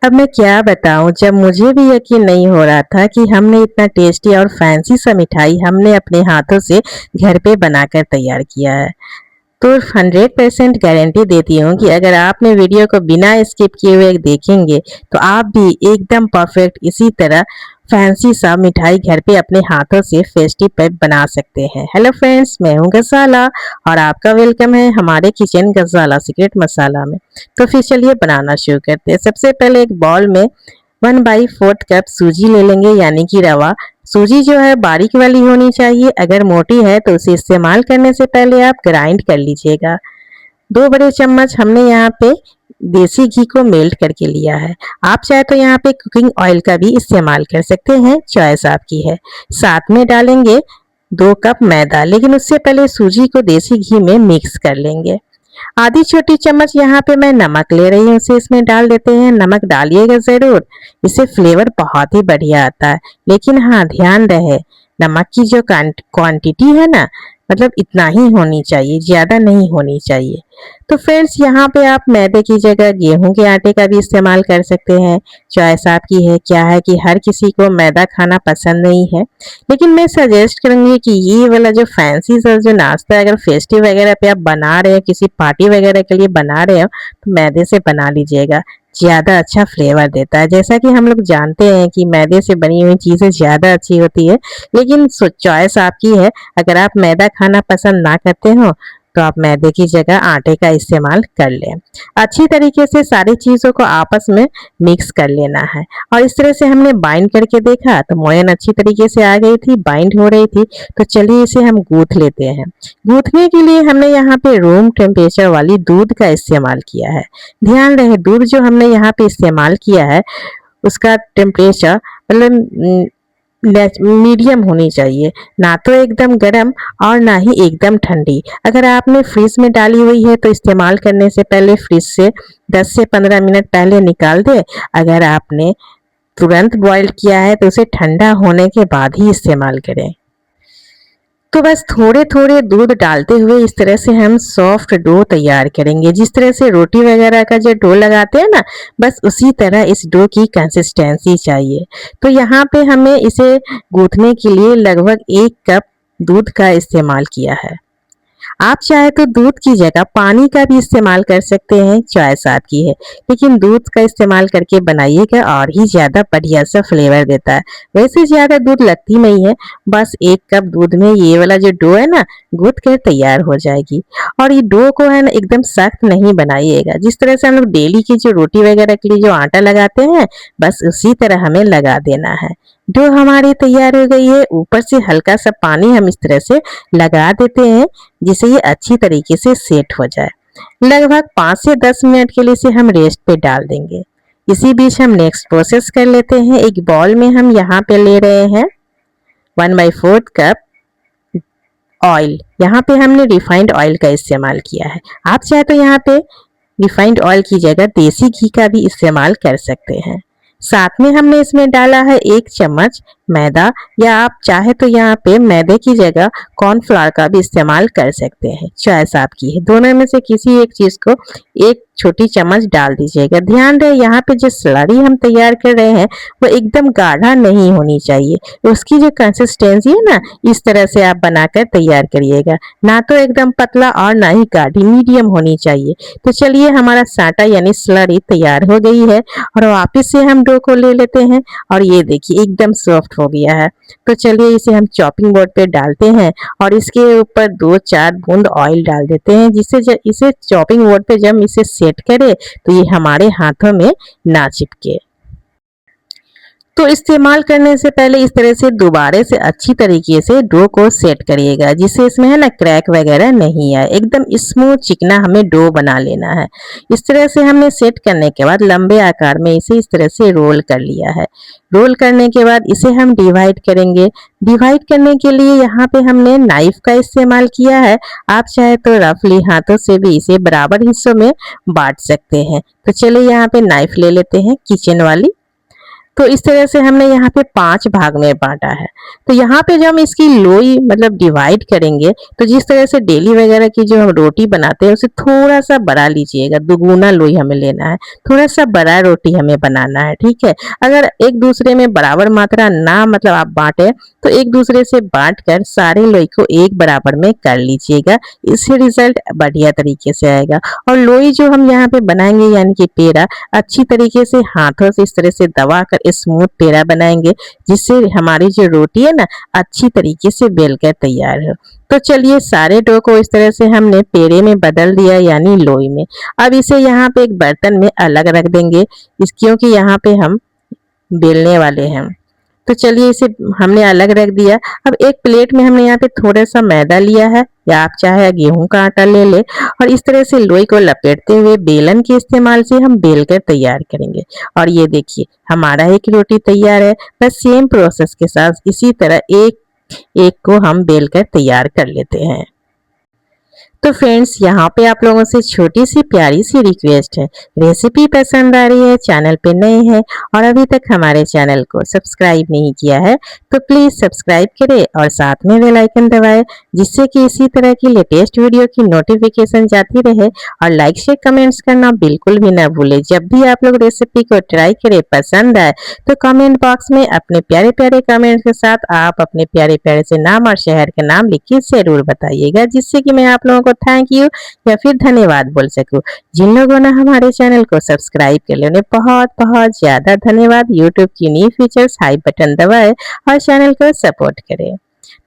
अब मैं क्या बताऊं, जब मुझे भी यकीन नहीं हो रहा था कि हमने इतना टेस्टी और फैंसी सा मिठाई हमने अपने हाथों से घर पे बनाकर तैयार किया है। तो 100% गारंटी देती हूँ कि अगर आपने वीडियो को बिना स्किप किए हुए देखेंगे तो आप भी एकदम परफेक्ट इसी तरह फैंसी सा मिठाई घर पे अपने हाथों से फेस्टिव पैक बना सकते हैं। हेलो फ्रेंड्स, मैं हूँ गजाला और आपका वेलकम है हमारे किचन गजाला सीक्रेट मसाला में। तो फिर चलिए बनाना शुरू करते हैं। सबसे पहले एक बाउल में 1/4 कप सूजी ले लेंगे, यानी कि रवा। सूजी जो है बारीक वाली होनी चाहिए, अगर मोटी है तो उसे इस्तेमाल करने से पहले आप ग्राइंड कर लीजिएगा। 2 बड़े चम्मच हमने यहाँ पे देसी घी को मेल्ट करके लिया है। आप चाहे तो यहाँ पे कुकिंग ऑयल का भी इस्तेमाल कर सकते हैं, चॉइस आपकी है। साथ में डालेंगे 2 कप मैदा, लेकिन उससे पहले सूजी को देसी घी में मिक्स कर लेंगे। आधी छोटी चम्मच यहाँ पे मैं नमक ले रही हूँ, उसे इसमें डाल देते हैं। नमक डालिएगा जरूर, इससे फ्लेवर बहुत ही बढ़िया आता है। लेकिन हाँ, ध्यान रहे नमक की जो क्वांटिटी है ना, मतलब इतना ही होनी चाहिए, ज्यादा नहीं होनी चाहिए। तो फ्रेंड्स, यहाँ पे आप मैदे की जगह गेहूं के आटे का भी इस्तेमाल कर सकते हैं, चॉइस आपकी है। क्या है कि हर किसी को मैदा खाना पसंद नहीं है, लेकिन मैं सजेस्ट करूंगी कि ये वाला जो फैंसी सा जो नाश्ता अगर फेस्टिव वगैरह पे आप बना रहे हो, किसी पार्टी वगैरह के लिए बना रहे हो, तो मैदे से बना लीजिएगा, ज्यादा अच्छा फ्लेवर देता है। जैसा कि हम लोग जानते हैं कि मैदे से बनी हुई चीजें ज्यादा अच्छी होती है, लेकिन चॉइस आपकी है। अगर आप मैदा खाना पसंद ना करते हो तो आप मैदे की जगह आटे का इस्तेमाल कर लें। अच्छी तरीके से सारी चीजों को आपस में मिक्स कर लेना है। और इस तरह से हमने बाइंड करके देखा तो मोयन अच्छी तरीके से आ गई थी, बाइंड हो रही थी। तो चलिए इसे हम गूंथ लेते हैं। गूंथने के लिए हमने यहाँ पे रूम टेम्परेचर वाली दूध का इस्तेमाल किया है। ध्यान रहे, दूध जो हमने यहाँ पे इस्तेमाल किया है उसका टेम्परेचर मतलब मीडियम होनी चाहिए, ना तो एकदम गर्म और ना ही एकदम ठंडी। अगर आपने फ्रिज में डाली हुई है तो इस्तेमाल करने से पहले फ्रिज से 10 से 15 मिनट पहले निकाल दे। अगर आपने तुरंत बॉईल किया है तो उसे ठंडा होने के बाद ही इस्तेमाल करें। तो बस थोड़े थोड़े दूध डालते हुए इस तरह से हम सॉफ्ट डो तैयार करेंगे। जिस तरह से रोटी वगैरह का जो डो लगाते हैं ना, बस उसी तरह इस डो की कंसिस्टेंसी चाहिए। तो यहाँ पे हमें इसे गूंथने के लिए लगभग 1 कप दूध का इस्तेमाल किया है। आप चाहे तो दूध की जगह पानी का भी इस्तेमाल कर सकते हैं, चॉइस आपकी है। लेकिन दूध का इस्तेमाल करके बनाइएगा और ही ज्यादा बढ़िया सा फ्लेवर देता है। वैसे ज्यादा दूध लगती नहीं है, बस 1 कप दूध में ये वाला जो डो है ना, गूंथ कर तैयार हो जाएगी। और ये डो को है ना एकदम सख्त नहीं बनाइएगा। जिस तरह से हम लोग डेली की जो रोटी वगैरह के लिए जो आटा लगाते हैं, बस उसी तरह हमें लगा देना है। डो हमारी तैयार हो गई है। ऊपर से हल्का सा पानी हम इस तरह से लगा देते हैं, जिससे ये अच्छी तरीके से सेट हो जाए। लगभग 5 से 10 मिनट के लिए इसे हम रेस्ट पे डाल देंगे। इसी बीच हम नेक्स्ट प्रोसेस कर लेते हैं। एक बाउल में हम यहाँ पे ले रहे हैं 1/4 कप ऑयल। यहाँ पे हमने रिफाइंड ऑयल का इस्तेमाल किया है। आप चाहे तो यहाँ पे रिफाइंड ऑयल की जगह देसी घी का भी इस्तेमाल कर सकते हैं। साथ में हमने इसमें डाला है 1 चम्मच मैदा, या आप चाहे तो यहाँ पे मैदे की जगह कॉर्नफ्लावर का भी इस्तेमाल कर सकते हैं, चॉइस आपकी है। दोनों में से किसी एक चीज को 1 छोटी चम्मच डाल दीजिएगा। ध्यान रहे, यहाँ पे जो स्लरी हम तैयार कर रहे हैं वो एकदम गाढ़ा नहीं होनी चाहिए। उसकी जो कंसिस्टेंसी है ना, इस तरह से आप बनाकर तैयार करिएगा, ना तो एकदम पतला और ना ही गाढ़ी, मीडियम होनी चाहिए। तो चलिए, हमारा साटा यानी स्लरी तैयार हो गई है और वापस से हम डो को ले लेते हैं और ये देखिए एकदम सॉफ्ट हो गया है। तो चलिए इसे हम चॉपिंग बोर्ड पे डालते हैं और इसके ऊपर 2-4 बूंद ऑयल डाल देते हैं, जिससे इसे चॉपिंग बोर्ड पे जब इसे सेट करे तो ये हमारे हाथों में ना चिपके। तो इस्तेमाल करने से पहले इस तरह से दोबारा से अच्छी तरीके से डो को सेट करिएगा, जिससे इसमें है ना क्रैक वगैरह नहीं आए। एकदम स्मूथ चिकना हमें डो बना लेना है। इस तरह से हमने सेट करने के बाद लंबे आकार में इसे इस तरह से रोल कर लिया है। रोल करने के बाद इसे हम डिवाइड करेंगे। डिवाइड करने के लिए यहाँ पे हमने नाइफ का इस्तेमाल किया है। आप चाहे तो रफली हाथों से भी इसे बराबर हिस्सों में बांट सकते हैं। तो चलिए यहाँ पे नाइफ ले लेते हैं, किचन वाली। तो इस तरह से हमने यहाँ पे 5 भाग में बांटा है। तो यहाँ पे जब हम इसकी लोई मतलब डिवाइड करेंगे तो जिस तरह से डेली वगैरह की जो हम रोटी बनाते हैं उसे थोड़ा सा बड़ा लीजिएगा, दुगुना लोई हमें लेना है, थोड़ा सा बड़ा रोटी हमें बनाना है, ठीक है। अगर एक दूसरे में बराबर मात्रा ना मतलब आप बांटे तो एक दूसरे से बांट कर सारे लोई को एक बराबर में कर लीजिएगा, इससे रिजल्ट बढ़िया तरीके से आएगा। और लोई जो हम यहाँ पे बनाएंगे यानी कि पेड़ा, अच्छी तरीके से हाथों से इस तरह से दबा कर स्मूथ पेड़ा बनाएंगे, जिससे हमारी जो रोटी है ना अच्छी तरीके से बेल कर तैयार हो। तो चलिए सारे डो को इस तरह से हमने पेड़े में बदल दिया यानी लोई में। अब इसे यहाँ पे एक बर्तन में अलग रख देंगे क्योंकि यहाँ पे हम बेलने वाले हैं। तो चलिए इसे हमने अलग रख दिया। अब एक प्लेट में हमने यहाँ पे थोड़ा सा मैदा लिया है या आप चाहे गेहूं का आटा ले ले और इस तरह से लोई को लपेटते हुए बेलन के इस्तेमाल से हम बेल कर तैयार करेंगे। और ये देखिए हमारा एक रोटी तैयार है। बस सेम प्रोसेस के साथ इसी तरह एक एक को हम बेल कर तैयार कर लेते हैं। तो फ्रेंड्स यहाँ पे आप लोगों से छोटी सी प्यारी सी रिक्वेस्ट है, रेसिपी पसंद आ रही है, चैनल पे नए हैं और अभी तक हमारे चैनल को सब्सक्राइब नहीं किया है तो प्लीज सब्सक्राइब करें और साथ में बेल आइकन दबाएं, जिससे कि इसी तरह की लेटेस्ट वीडियो की नोटिफिकेशन जाती रहे। और लाइक शेयर कमेंट्स करना बिल्कुल भी ना भूले। जब भी आप लोग रेसिपी को ट्राई करें पसंद आए तो कमेंट बॉक्स में अपने प्यारे प्यारे कमेंट्स के साथ आप अपने प्यारे प्यारे से नाम और शहर का नाम लिख के जरूर बताइएगा, जिससे कि मैं आप लोगों को थैंक यू या फिर धन्यवाद बोल सकूं। जिन लोगों ने हमारे चैनल को सब्सक्राइब कर लिया उन्हें बहुत बहुत ज्यादा धन्यवाद। यूट्यूब की न्यू फीचर्स हाई बटन दबाए और चैनल को सपोर्ट करें।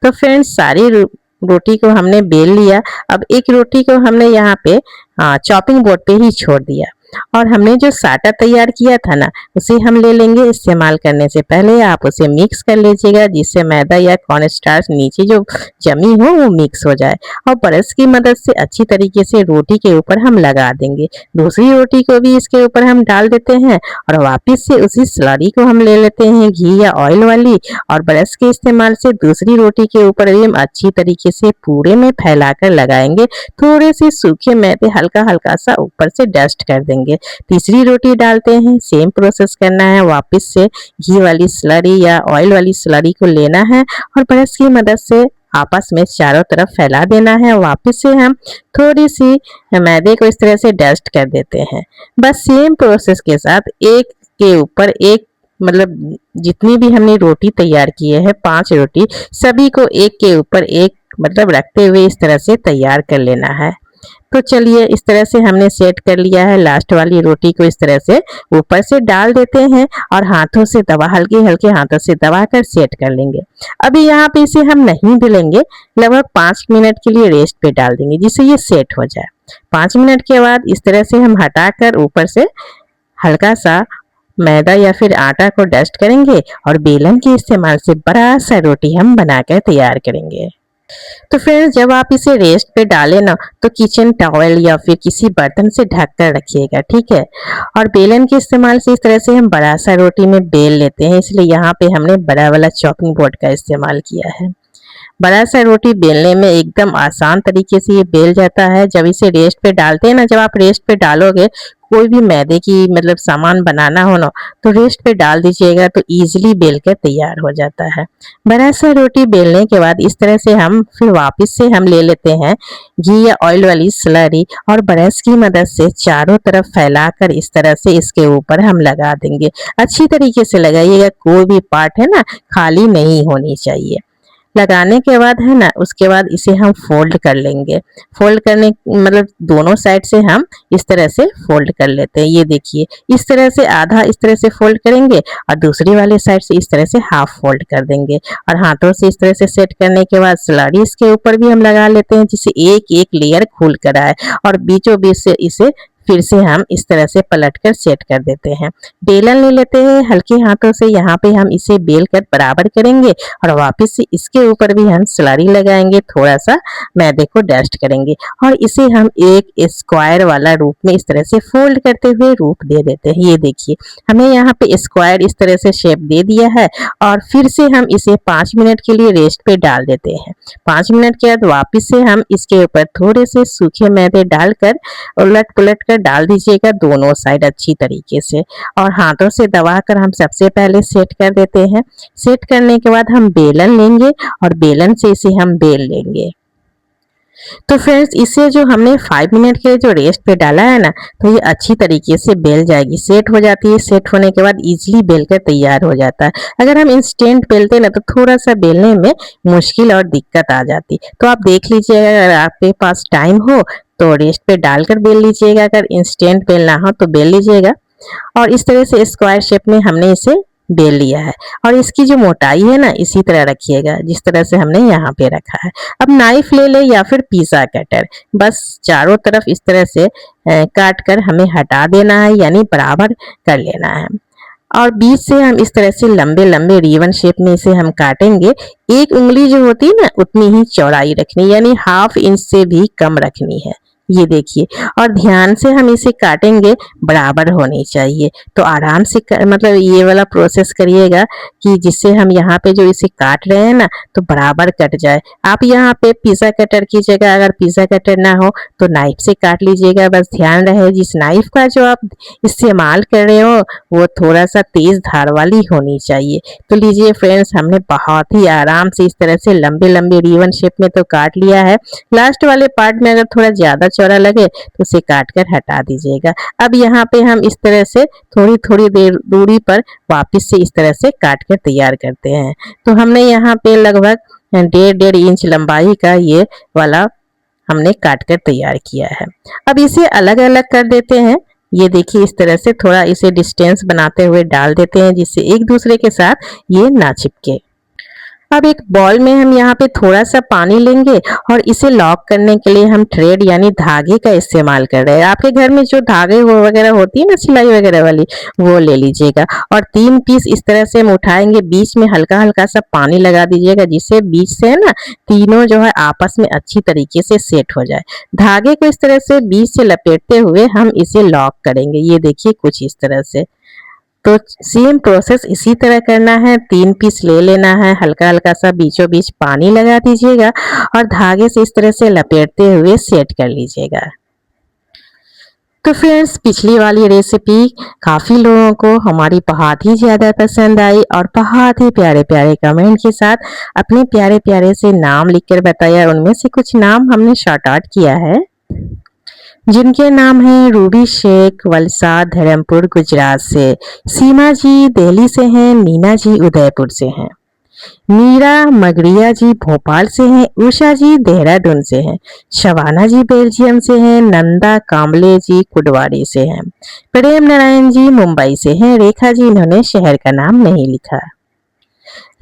तो फ्रेंड्स सारी रोटी को हमने बेल लिया। अब एक रोटी को हमने यहाँ पे चॉपिंग बोर्ड पे ही छोड़ दिया और हमने जो साटा तैयार किया था ना उसे हम ले लेंगे। इस्तेमाल करने से पहले आप उसे मिक्स कर लीजिएगा, जिससे मैदा या कॉर्न स्टार्च नीचे जो जमी हो वो मिक्स हो जाए। और ब्रश की मदद से अच्छी तरीके से रोटी के ऊपर हम लगा देंगे। दूसरी रोटी को भी इसके ऊपर हम डाल देते हैं और वापस से उसी स्लरी को हम ले लेते हैं घी या ऑयल वाली और ब्रश के इस्तेमाल से दूसरी रोटी के ऊपर भी हम अच्छी तरीके से पूरे में फैलाकर लगाएंगे। थोड़े से सूखे मैदे हल्का हल्का सा ऊपर से डस्ट कर देंगे। तीसरी रोटी डालते हैं, सेम प्रोसेस करना है। वापस से घी वाली स्लरी या ऑयल वाली स्लरी को लेना है और ब्रश की मदद से आपस में चारों तरफ फैला देना है। वापस से हम थोड़ी सी मैदे को इस तरह से डस्ट कर देते हैं। बस सेम प्रोसेस के साथ एक के ऊपर एक मतलब जितनी भी हमने रोटी तैयार की है 5 रोटी, सभी को एक के ऊपर एक मतलब रखते हुए इस तरह से तैयार कर लेना है। तो चलिए इस तरह से हमने सेट कर लिया है। लास्ट वाली रोटी को इस तरह से ऊपर से डाल देते हैं और हाथों से दबा हल्के हल्के हाथों से दबाकर सेट कर लेंगे। अभी यहाँ पे इसे हम नहीं बेलेंगे, लगभग 5 मिनट के लिए रेस्ट पे डाल देंगे जिससे ये सेट हो जाए। 5 मिनट के बाद इस तरह से हम हटाकर ऊपर से हल्का सा मैदा या फिर आटा को डस्ट करेंगे और बेलन के इस्तेमाल से बड़ा सा रोटी हम बनाकर तैयार करेंगे। तो फ्रेंड्स जब आप इसे रेस्ट पे डालें ना तो किचन टॉवल या फिर किसी बर्तन से ढक कर रखिएगा, ठीक है। और बेलन के इस्तेमाल से इस तरह से हम बड़ा सा रोटी में बेल लेते हैं, इसलिए यहाँ पे हमने बड़ा वाला चॉपिंग बोर्ड का इस्तेमाल किया है। बड़ा सा रोटी बेलने में एकदम आसान तरीके से ये बेल जाता है। जब इसे रेस्ट पे डालते हैं ना, जब आप रेस्ट पे डालोगे कोई भी मैदे की मतलब सामान बनाना हो ना तो रेस्ट पे डाल दीजिएगा तो इजीली बेल कर तैयार हो जाता है। बड़ा सा रोटी बेलने के बाद इस तरह से हम फिर वापस से हम ले लेते हैं घी या ऑयल वाली स्लरी और ब्रश की मदद से चारों तरफ फैलाकर इस तरह से इसके ऊपर हम लगा देंगे। अच्छी तरीके से लगाइएगा, कोई भी पार्ट है ना खाली नहीं होनी चाहिए। लगाने के बाद है ना उसके बाद इसे हम फोल्ड कर लेंगे। फोल्ड करने मतलब दोनों साइड से हम इस तरह से फोल्ड कर लेते हैं। ये देखिए इस तरह से आधा इस तरह से फोल्ड करेंगे और दूसरी वाले साइड से इस तरह से हाफ फोल्ड कर देंगे और हाथों से इस तरह से सेट करने के बाद स्लरी इसके ऊपर भी हम लगा लेते हैं, जिससे एक एक लेयर खुल कर आए और बीचों बीच से इसे फिर से हम इस तरह से पलटकर सेट कर देते हैं। बेलन ले लेते हैं हल्के हाथों से, यहाँ पे हम इसे बेल कर बराबर करेंगे और वापस से इसके ऊपर भी हम स्लरी लगाएंगे, थोड़ा सा मैदे को डस्ट करेंगे और इसे हम एक स्क्वायर वाला रूप में इस तरह से फोल्ड करते हुए रूप दे देते हैं। ये देखिए हमें यहाँ पे स्क्वायर इस तरह से शेप दे दिया है और फिर से हम इसे 5 मिनट के लिए रेस्ट पे डाल देते हैं। 5 मिनट के बाद वापस से हम इसके ऊपर थोड़े से सूखे मैदे डालकर उलट पुलट कर कर डाल दीजिएगा दोनों साइड अच्छी तरीके से, और हाथों से दबाकर हम सबसे पहले सेट कर देते हैं। सेट करने के बाद हम बेलन लेंगे और बेलन से इसे हम बेल लेंगे। तो फ्रेंड्स, इसे जो हमने 5 मिनट के जो रेस्ट पे डाला है ना, तो ये अच्छी तरीके से बेल जाएगी, सेट हो जाती है। सेट होने के बाद इजीली बेल कर तैयार हो जाता है। अगर हम इंस्टेंट बेलते ना तो थोड़ा सा बेलने में मुश्किल और दिक्कत आ जाती। तो आप देख लीजिएगा, अगर आपके पास टाइम हो तो रेस्ट पे डालकर बेल लीजिएगा, अगर इंस्टेंट बेलना हो तो बेल लीजिएगा। और इस तरह से स्क्वायर शेप में हमने इसे बेल लिया है, और इसकी जो मोटाई है ना इसी तरह रखिएगा जिस तरह से हमने यहाँ पे रखा है। अब नाइफ ले ले या फिर पिज़्ज़ा कटर, बस चारों तरफ इस तरह से काट कर हमें हटा देना है, यानी बराबर कर लेना है। और बीच से हम इस तरह से लंबे लंबे रिबन शेप में इसे हम काटेंगे। एक उंगली जो होती है ना उतनी ही चौड़ाई रखनी, यानी ½ इंच से भी कम रखनी है। ये देखिए, और ध्यान से हम इसे काटेंगे, बराबर होनी चाहिए। तो आराम से मतलब ये वाला प्रोसेस करिएगा कि जिससे हम यहाँ पे जो इसे काट रहे हैं ना तो बराबर कट जाए। आप यहाँ पे पिज़्ज़ा कटर की जगह अगर पिज़्ज़ा कटर ना हो तो नाइफ से काट लीजिएगा। बस ध्यान रहे जिस नाइफ का जो आप इस्तेमाल कर रहे हो वो थोड़ा सा तेज धार वाली होनी चाहिए। तो लीजिए फ्रेंड्स, हमने बहुत ही आराम से इस तरह से लंबे लंबे रिबन शेप में तो काट लिया है। लास्ट वाले पार्ट में अगर थोड़ा ज्यादा चौड़ा लगे तो उसे काट कर हटा दीजिएगा। अब यहाँ पे हम इस तरह से थोड़ी थोड़ी देर दूरी पर वापस से इस तरह से काट कर तैयार करते हैं। तो हमने यहाँ पे लगभग 1.5 इंच लंबाई का ये वाला हमने काट कर तैयार किया है। अब इसे अलग अलग कर देते हैं। ये देखिए, इस तरह से थोड़ा इसे डिस्टेंस बनाते हुए डाल देते हैं जिससे एक दूसरे के साथ ये ना चिपके। अब एक बॉल में हम यहाँ पे थोड़ा सा पानी लेंगे और इसे लॉक करने के लिए हम थ्रेड यानी धागे का इस्तेमाल कर रहे हैं। आपके घर में जो धागे वो वगैरह होती है ना सिलाई वगैरह वाली, वो ले लीजिएगा। और 3 पीस इस तरह से हम उठाएंगे, बीच में हल्का हल्का सा पानी लगा दीजिएगा जिससे बीच से है ना तीनों जो है आपस में अच्छी तरीके से सेट हो जाए। धागे को इस तरह से बीच से लपेटते हुए हम इसे लॉक करेंगे। ये देखिए कुछ इस तरह से। तो सेम प्रोसेस इसी तरह करना है। 3 पीस ले लेना है, हल्का हल्का सा बीचों बीच पानी लगा दीजिएगा और धागे से इस तरह से लपेटते हुए सेट कर लीजिएगा। तो फ्रेंड्स, पिछली वाली रेसिपी काफ़ी लोगों को हमारी बहुत ही ज़्यादा पसंद आई और बहुत ही प्यारे प्यारे कमेंट के साथ अपने प्यारे प्यारे से नाम लिखकर बताया। उनमें से कुछ नाम हमने शॉर्ट आउट किया है, जिनके नाम हैं रूबी शेख वलसाड धर्मपुर गुजरात से, सीमा जी दिल्ली से हैं, मीना जी उदयपुर से हैं, मीरा मगरिया जी भोपाल से हैं, उषा जी देहरादून से हैं, शबाना जी बेल्जियम से हैं, नंदा कामले जी कुडवाड़ी से हैं, प्रेम नारायण जी मुंबई से हैं, रेखा जी इन्होंने शहर का नाम नहीं लिखा,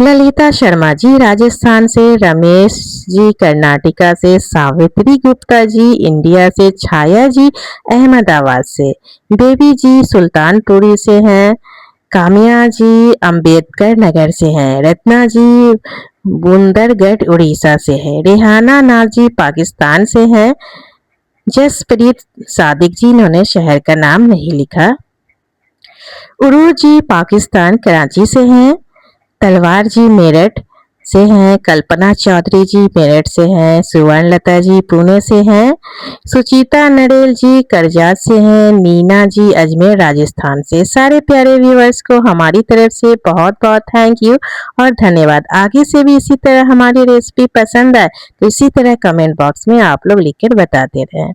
ललिता शर्मा जी राजस्थान से, रमेश जी कर्नाटका से, सावित्री गुप्ता जी इंडिया से, छाया जी अहमदाबाद से, बेबी जी सुल्तानपुरी से हैं, काम्या जी अंबेडकर नगर से हैं, रत्ना जी बुंदरगढ़ उड़ीसा से है, रेहाना नाज जी पाकिस्तान से हैं, जसप्रीत सादिक जी इन्होंने शहर का नाम नहीं लिखा, उरू जी पाकिस्तान कराची से हैं, तलवार जी मेरठ से हैं, कल्पना चौधरी जी मेरठ से हैं, सुवर्णलता जी पुणे से हैं, सुचिता नरेल जी करजात से हैं, नीना जी अजमेर राजस्थान से। सारे प्यारे व्यूअर्स को हमारी तरफ से बहुत बहुत थैंक यू और धन्यवाद। आगे से भी इसी तरह हमारी रेसिपी पसंद आए तो इसी तरह कमेंट बॉक्स में आप लोग लिखकर बताते रहें।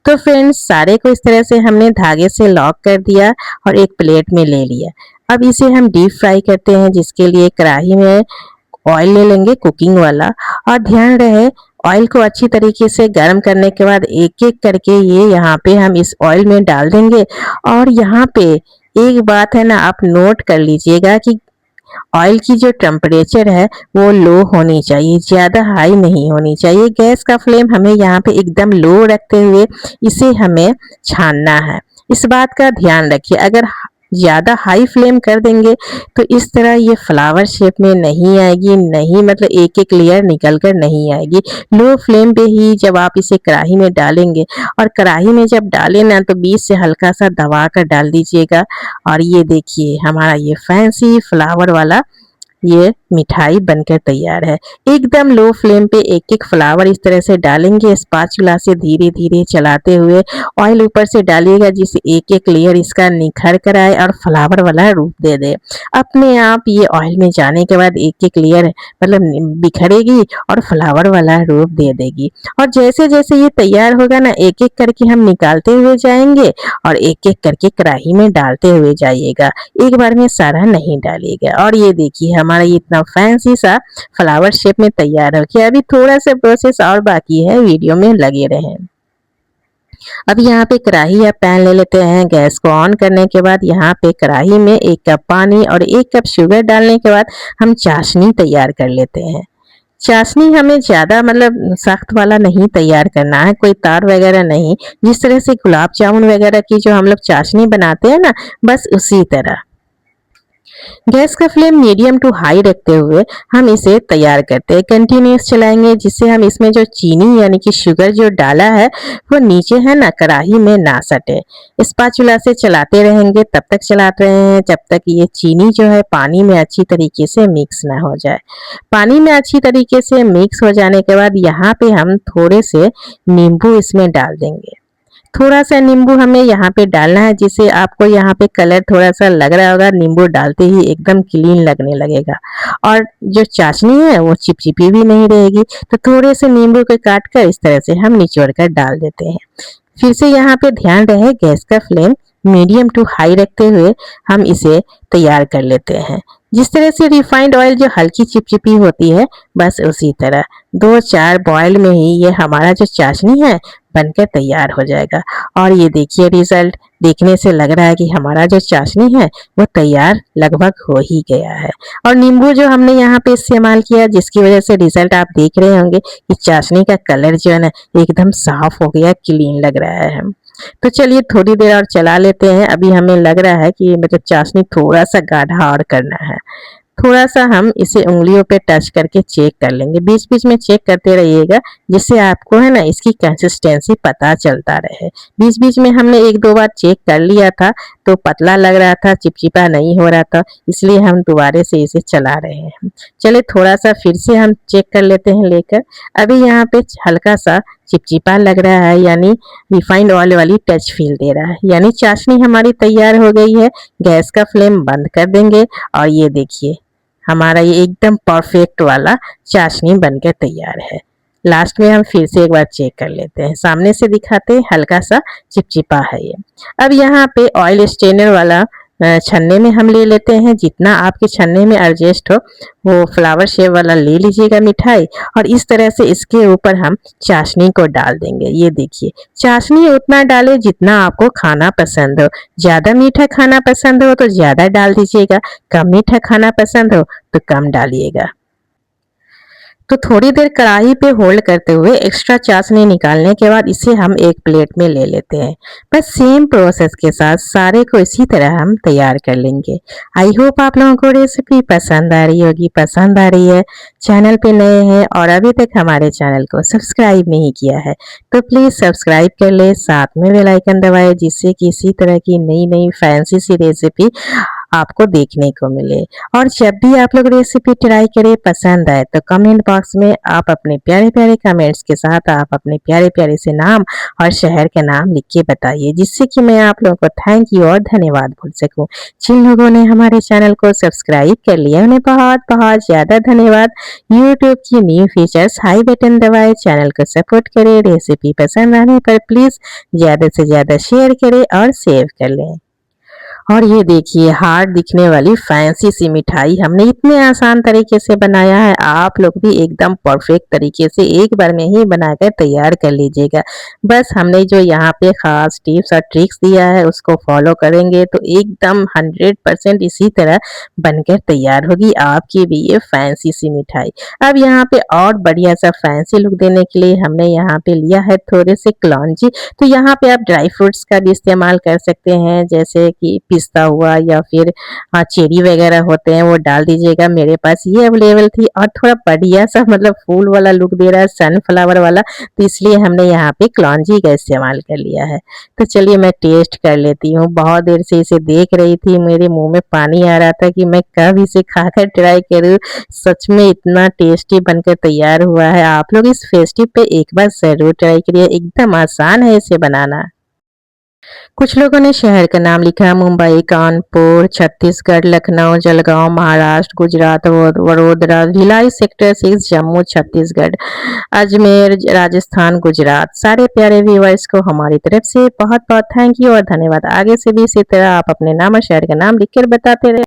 तो फ्रेंड्स, सारे को इस तरह से हमने धागे से लॉक कर दिया और एक प्लेट में ले लिया। अब इसे हम डीप फ्राई करते हैं, जिसके लिए कढ़ाई में ऑयल ले लेंगे कुकिंग वाला, और ध्यान रहे ऑयल को अच्छी तरीके से गर्म करने के बाद एक एक करके ये यहाँ पे हम इस ऑयल में डाल देंगे। और यहाँ पे एक बात है ना, आप नोट कर लीजिएगा कि ऑयल की जो टेम्परेचर है वो लो होनी चाहिए, ज़्यादा हाई नहीं होनी चाहिए। गैस का फ्लेम हमें यहाँ पे एकदम लो रखते हुए इसे हमें छानना है। इस बात का ध्यान रखिए, अगर ज़्यादा हाई फ्लेम कर देंगे तो इस तरह ये फ्लावर शेप में नहीं आएगी, नहीं मतलब एक एक लेयर निकल कर नहीं आएगी। लो फ्लेम पे ही जब आप इसे कढ़ाई में डालेंगे, और कढ़ाई में जब डालें ना तो बीच से हल्का सा दबा कर डाल दीजिएगा। और ये देखिए हमारा ये फैंसी फ्लावर वाला ये मिठाई बनकर तैयार है। एकदम लो फ्लेम पे एक एक फ्लावर इस तरह से डालेंगे, स्पैचुला से धीरे धीरे चलाते हुए ऑयल ऊपर से डालिएगा, जिससे एक एक लेयर इसका निखर कर आए और फ्लावर वाला रूप दे दे। अपने आप ये ऑयल में जाने के बाद एक एक लेयर मतलब बिखरेगी और फ्लावर वाला रूप दे देगी। और जैसे जैसे ये तैयार होगा ना, एक एक करके हम निकालते हुए जाएंगे और एक एक करके कढ़ाई में डालते हुए जाइएगा, एक बार में सारा नहीं डालिएगा। और ये देखिए हमारा ये इतना फैंसी सा फ्लावर शेप में तैयार हो गया। अभी थोड़ा सा प्रोसेस और बाकी है, वीडियो में लगे रहें। अब यहाँ पे कढ़ाई या पैन ले लेते हैं। गैस को ऑन करने के बाद यहाँ पे कढ़ाई में 1 कप पानी और 1 कप शुगर डालने के बाद हम चाशनी तैयार कर लेते हैं। चाशनी हमें ज़्यादा मतलब सख्त वाला नहीं तैयार करना है, कोई तार वगैरह नहीं। जिस तरह से गुलाब जामुन वगैरह की जो हम लोग चाशनी बनाते हैं ना, बस उसी तरह। गैस का फ्लेम मीडियम टू हाई रखते हुए हम इसे तैयार करते हैं। कंटिन्यूस चलाएंगे, जिससे हम इसमें जो चीनी यानी कि शुगर जो डाला है वो नीचे है ना कढ़ाई में ना सटे। स्पैचुला से चलाते रहेंगे, तब तक चलाते रहे हैं जब तक ये चीनी जो है पानी में अच्छी तरीके से मिक्स ना हो जाए। पानी में अच्छी तरीके से मिक्स हो जाने के बाद यहाँ पे हम थोड़े से नींबू इसमें डाल देंगे। थोड़ा सा नींबू हमें यहाँ पे डालना है, जिससे आपको यहाँ पे कलर थोड़ा सा लग रहा होगा, नींबू डालते ही एकदम क्लीन लगने लगेगा और जो चाशनी है वो चिपचिपी भी नहीं रहेगी। तो थोड़े से नींबू को काट कर इस तरह से हम निचोड़ कर डाल देते हैं। फिर से यहाँ पे ध्यान रहे गैस का फ्लेम मीडियम टू हाई रखते हुए हम इसे तैयार कर लेते हैं। जिस तरह से रिफाइंड ऑयल जो हल्की चिपचिपी होती है, बस उसी तरह 2-4 बॉयल में ही ये हमारा जो चाशनी है बनकर तैयार हो जाएगा। और ये देखिए रिजल्ट देखने से लग रहा है कि हमारा जो चाशनी है वो तैयार लगभग हो ही गया है। और नींबू जो हमने यहाँ पे इस्तेमाल किया, जिसकी वजह से रिजल्ट आप देख रहे होंगे कि चाशनी का कलर जो है ना एकदम साफ हो गया, क्लीन लग रहा है। तो चलिए थोड़ी देर और चला लेते हैं। अभी हमें लग रहा है कि मतलब चाशनी थोड़ा सा गाढ़ा और करना है। थोड़ा सा हम इसे उंगलियों पे टच करके चेक कर लेंगे, बीच बीच में चेक करते रहिएगा, जिससे आपको है ना इसकी कंसिस्टेंसी पता चलता रहे। बीच बीच में हमने 1-2 बार चेक कर लिया था, तो पतला लग रहा था, चिपचिपा नहीं हो रहा था, इसलिए हम दोबारा से इसे चला रहे हैं। चले थोड़ा सा फिर से हम चेक कर लेते हैं लेकर। अभी यहाँ पे हल्का सा चिपचिपा लग रहा है, यानी रिफाइंड ऑयल वाली टच फील दे रहा है, यानी चाशनी हमारी तैयार हो गई है। गैस का फ्लेम बंद कर देंगे और ये देखिए हमारा ये एकदम परफेक्ट वाला चाशनी बनकर तैयार है। लास्ट में हम फिर से एक बार चेक कर लेते हैं, सामने से दिखाते हैं, हल्का सा चिपचिपा है ये। अब यहाँ पे ऑयल स्ट्रेनर वाला छन्ने में हम ले लेते हैं। जितना आपके छन्ने में एडजस्ट हो वो फ्लावर शेप वाला ले लीजिएगा मिठाई, और इस तरह से इसके ऊपर हम चाशनी को डाल देंगे। ये देखिए चाशनी उतना डालें जितना आपको खाना पसंद हो। ज़्यादा मीठा खाना पसंद हो तो ज़्यादा डाल दीजिएगा, कम मीठा खाना पसंद हो तो कम डालिएगा। तो थोड़ी देर कढ़ाई पे होल्ड करते हुए एक्स्ट्रा चाशनी निकालने के बाद इसे हम एक प्लेट में ले लेते हैं। बस सेम प्रोसेस के साथ सारे को इसी तरह हम तैयार कर लेंगे। आई होप आप लोगों को रेसिपी पसंद आ रही होगी। पसंद आ रही है, चैनल पे नए हैं और अभी तक हमारे चैनल को सब्सक्राइब नहीं किया है तो प्लीज़ सब्सक्राइब कर ले, साथ में बेल आइकन दबाए, जिससे कि इसी तरह की नई नई फैंसी सी रेसिपी आपको देखने को मिले। और जब भी आप लोग रेसिपी ट्राई करें, पसंद आए तो कमेंट बॉक्स में आप अपने प्यारे प्यारे कमेंट्स के साथ आप अपने प्यारे प्यारे से नाम और शहर के नाम लिख के बताइए, जिससे कि मैं आप लोगों को थैंक यू और धन्यवाद बोल सकूं। जिन लोगों ने हमारे चैनल को सब्सक्राइब कर लिया उन्हें बहुत बहुत ज़्यादा धन्यवाद। यूट्यूब की न्यू फीचर्स हाई बटन दबाए चैनल को सपोर्ट करें। रेसिपी पसंद आने पर प्लीज़ ज़्यादा से ज़्यादा शेयर करें और सेव कर लें। और ये देखिए हार्ड दिखने वाली फैंसी सी मिठाई हमने इतने आसान तरीके से बनाया है। आप लोग भी एकदम परफेक्ट तरीके से एक बार में ही बनाकर तैयार कर लीजिएगा। बस हमने जो यहाँ पे खास टिप्स और ट्रिक्स दिया है उसको फॉलो करेंगे तो एकदम 100% इसी तरह बनकर तैयार होगी आपकी भी ये फैंसी सी मिठाई। अब यहाँ पे और बढ़िया सा फैंसी लुक देने के लिए हमने यहाँ पे लिया है थोड़े से कलौंजी। तो यहाँ पे आप ड्राई फ्रूट्स का भी इस्तेमाल कर सकते हैं, जैसे कि पिस्ता हुआ या फिर चेरी वगैरह होते हैं वो डाल दीजिएगा। मेरे पास ये अवेलेबल थी और थोड़ा बढ़िया सा मतलब फूल वाला लुक दे रहा है, सनफ्लावर वाला, तो इसलिए हमने यहाँ पे कलौंजी का इस्तेमाल कर लिया है। तो चलिए मैं टेस्ट कर लेती हूँ। बहुत देर से इसे देख रही थी, मेरे मुंह में पानी आ रहा था कि मैं कब इसे खाकर ट्राई करूँ। सच में इतना टेस्टी बनकर तैयार हुआ है। आप लोग इस फेस्टिव पे एक बार ज़रूर ट्राई करिए, एकदम आसान है इसे बनाना। कुछ लोगों ने शहर का नाम लिखा है, मुंबई, कानपुर, छत्तीसगढ़, लखनऊ, जलगांव, महाराष्ट्र, गुजरात, वडोदरा, भिलाई सेक्टर 6, जम्मू छत्तीसगढ़, अजमेर राजस्थान, गुजरात। सारे प्यारे व्यूअर्स को हमारी तरफ से बहुत बहुत थैंक यू और धन्यवाद। आगे से भी इसी तरह आप अपने नाम और शहर का नाम लिखकर बताते रहे।